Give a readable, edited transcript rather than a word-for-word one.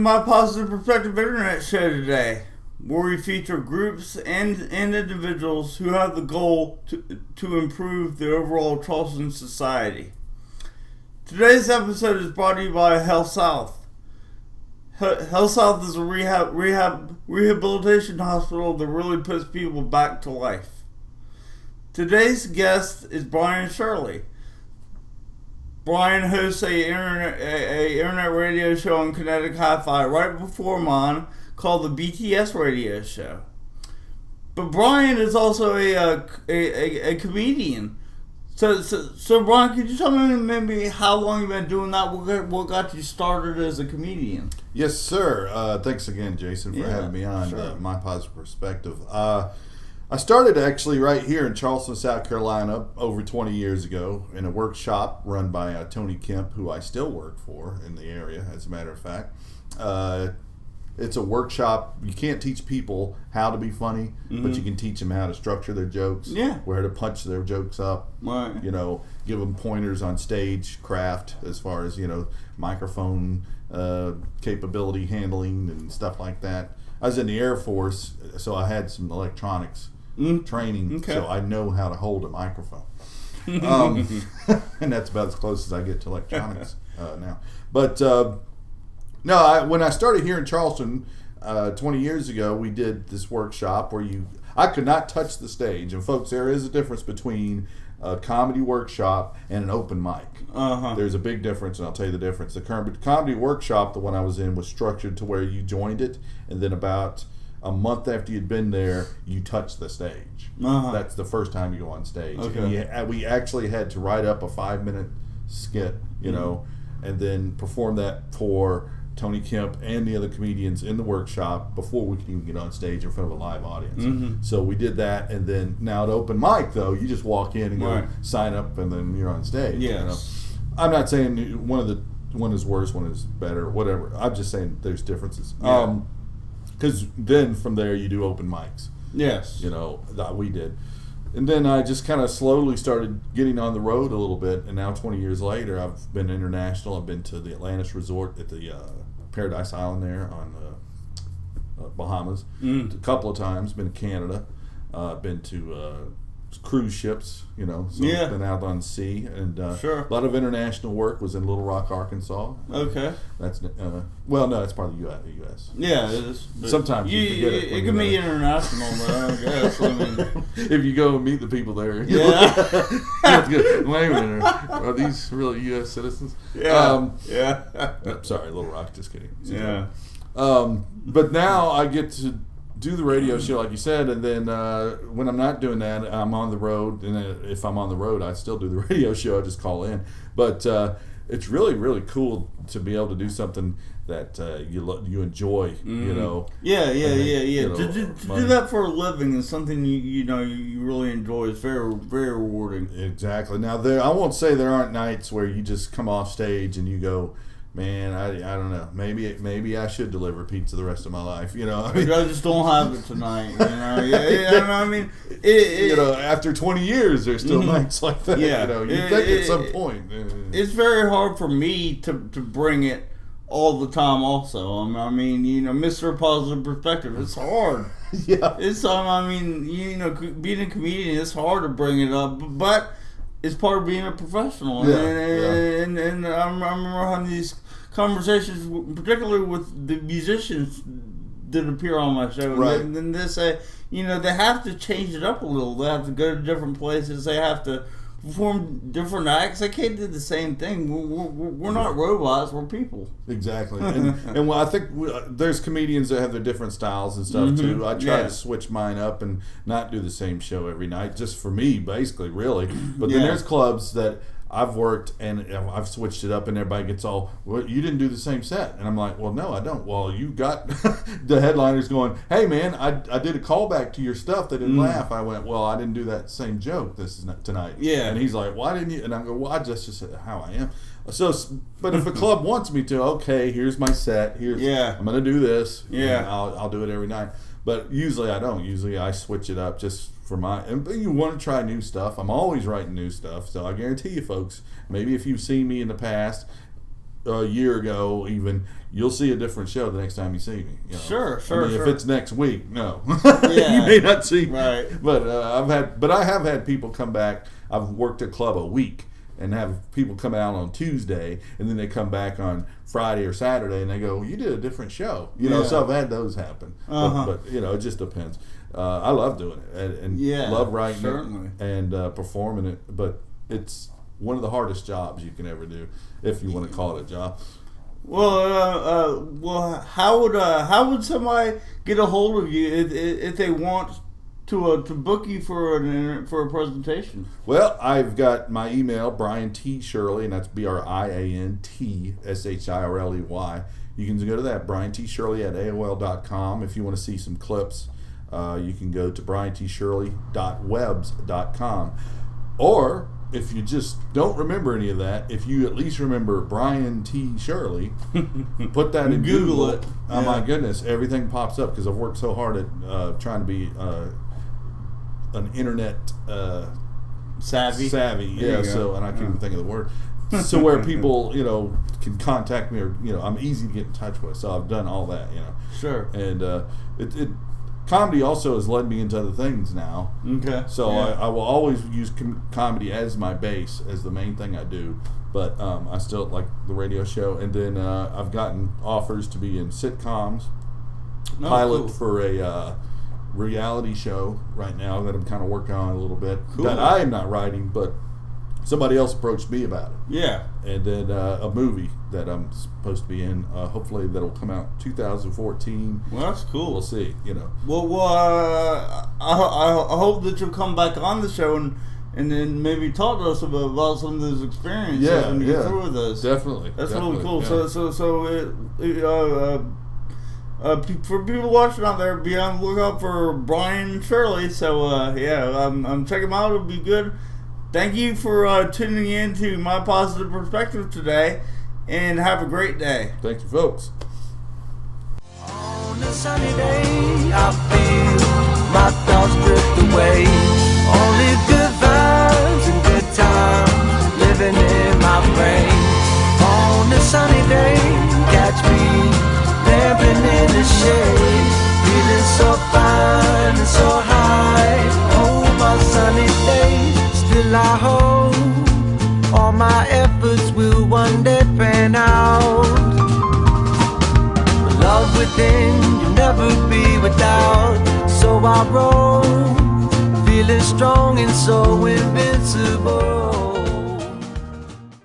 my Positive Perspective Internet show today, where we feature groups and individuals who have the goal to improve the overall Charleston society. Today's episode is brought to you by Health South. Health South is a rehabilitation hospital that really puts people back to life. Today's guest is Brian Shirley. Brian hosts a internet radio show on Kinetic Hi-Fi right before mine called the BTS Radio Show. But Brian is also a comedian. So Brian, could you tell me maybe how long you've been doing that? What got you started as a comedian? Yes, sir. Thanks again, Jason, for having me on My Positive Perspective. I started actually right here in Charleston, South Carolina, over 20 years ago in a workshop run by Tony Kemp, who I still work for in the area, as a matter of fact. It's a workshop. You can't teach people how to be funny, but you can teach them how to structure their jokes, where to punch their jokes up, give them pointers on stage craft as far as, microphone capability handling and stuff like that. I was in the Air Force, so I had some electronics training, so I know how to hold a microphone. And that's about as close as I get to electronics now. But when I started here in Charleston 20 years ago, we did this workshop where I could not touch the stage. And folks, there is a difference between a comedy workshop and an open mic. There's a big difference, and I'll tell you the difference. The comedy workshop, the one I was in, was structured to where you joined it, and then about a month after you'd been there, you touched the stage. That's the first time you go on stage. And we actually had to write up a 5-minute skit, and then perform that for Tony Kemp and the other comedians in the workshop before we could even get on stage in front of a live audience. So we did that, and then now at open mic, though, you just walk in and go sign up, and then you're on stage. I'm not saying one is worse, one is better, whatever. I'm just saying there's differences. Because then from there you do open mics. That we did. And then I just kind of slowly started getting on the road a little bit, and now 20 years later, I've been international. I've been to the Atlantis Resort at the Paradise Island there on Bahamas a couple of times. Been to Canada. Been to cruise ships, so been out on sea. And a lot of international work. Was in Little Rock, Arkansas. That's no, it's part of the U.S. Yeah, it is. Sometimes you forget it. It can be international, but I guess. If you go and meet the people there, are these really U.S. citizens? Sorry, Little Rock. Just kidding. But now I get to do the radio show, like you said, and then when I'm not doing that, I'm on the road. And if I'm on the road, I still do the radio show. I just call in. But it's really, really cool to be able to do something that you enjoy. To do that for a living is something you really enjoy. It's very, very rewarding. Exactly. Now I won't say there aren't nights where you just come off stage and you go, man, I don't know. Maybe I should deliver pizza the rest of my life. I just don't have it tonight. After 20 years, there's still nights like that. You think at some point. It's very hard for me to bring it all the time. Also, Mr. Positive Perspective. It's hard. Being a comedian, it's hard to bring it up, but it's part of being a professional. And I remember having these conversations, particularly with the musicians that appear on my show. And then they say, they have to change it up a little. They have to go to different places. They have to perform different acts. They can't do the same thing. We're not robots. We're people. Exactly. And I think there's comedians that have their different styles and stuff too. I try to switch mine up and not do the same show every night, just for me, basically, really. But then there's clubs that I've worked and I've switched it up, and everybody gets all, well, you didn't do the same set. And I'm like, well, no, I don't. Well, you got the headliners going, hey, man, I did a callback to your stuff. They didn't laugh. I went, well, I didn't do that same joke tonight. And he's like, why didn't you? And I go, well, I just said how I am. So, but if a club wants me to, okay, here's my set. I'm going to do this. I'll do it every night. But usually I don't. Usually I switch it up just for and you want to try new stuff. I'm always writing new stuff. So I guarantee you folks, maybe if you've seen me in the past, a year ago, even, you'll see a different show the next time you see me. You know? Sure. I mean, if it's next week, no, Yeah. you may not see me. Right. But I have had people come back. I've worked a club a week and have people come out on Tuesday, and then they come back on Friday or Saturday, and they go, "You did a different show." You know, so I've had those happen. But you know, it just depends. I love doing it and love writing it and performing it, but it's one of the hardest jobs you can ever do, if you want to call it a job. Well, how would somebody get a hold of you if they want to book you for a presentation? Well, I've got my email, Brian T. Shirley, and that's BrianTShirley. You can go to that, BrianTShirley@AOL.com. If you want to see some clips, you can go to BrianTShirley.webs.com. Or if you just don't remember any of that, if you at least remember Brian T. Shirley, put that in Google it. Oh my goodness, everything pops up because I've worked so hard at trying to be an internet savvy. So, and I can't even think of the word. So where people, you know, can contact me, or, you know, I'm easy to get in touch with. So I've done all that, you know. Sure. And comedy also has led me into other things now. Okay. So I will always use comedy as my base, as the main thing I do. But I still like the radio show. And then I've gotten offers to be in sitcoms, pilot for a reality show right now that I'm kind of working on a little bit. Cool. That I am not writing, but somebody else approached me about it. Yeah. And then a movie that I'm supposed to be in, hopefully that'll come out 2014. Well, that's cool. We'll see, you know. Well, I hope that you'll come back on the show and then maybe talk to us about some of those experiences and get through with us. Definitely. That's definitely, really cool. Yeah. For people watching out there, be on the lookout for Brian Shirley. So, I'm checking him out. It'll be good. Thank you for tuning in to My Positive Perspective today, and have a great day. Thank you, folks. On a sunny day, I feel my thoughts drift away. Only good vibes and good times living in my brain. On a sunny day, catch me lamping in the shade, feeling so fine and so high. Oh, my sunny day, still I hope all my efforts will one day pan out. The love within you'll never be without. So I roll, feeling strong and so invincible.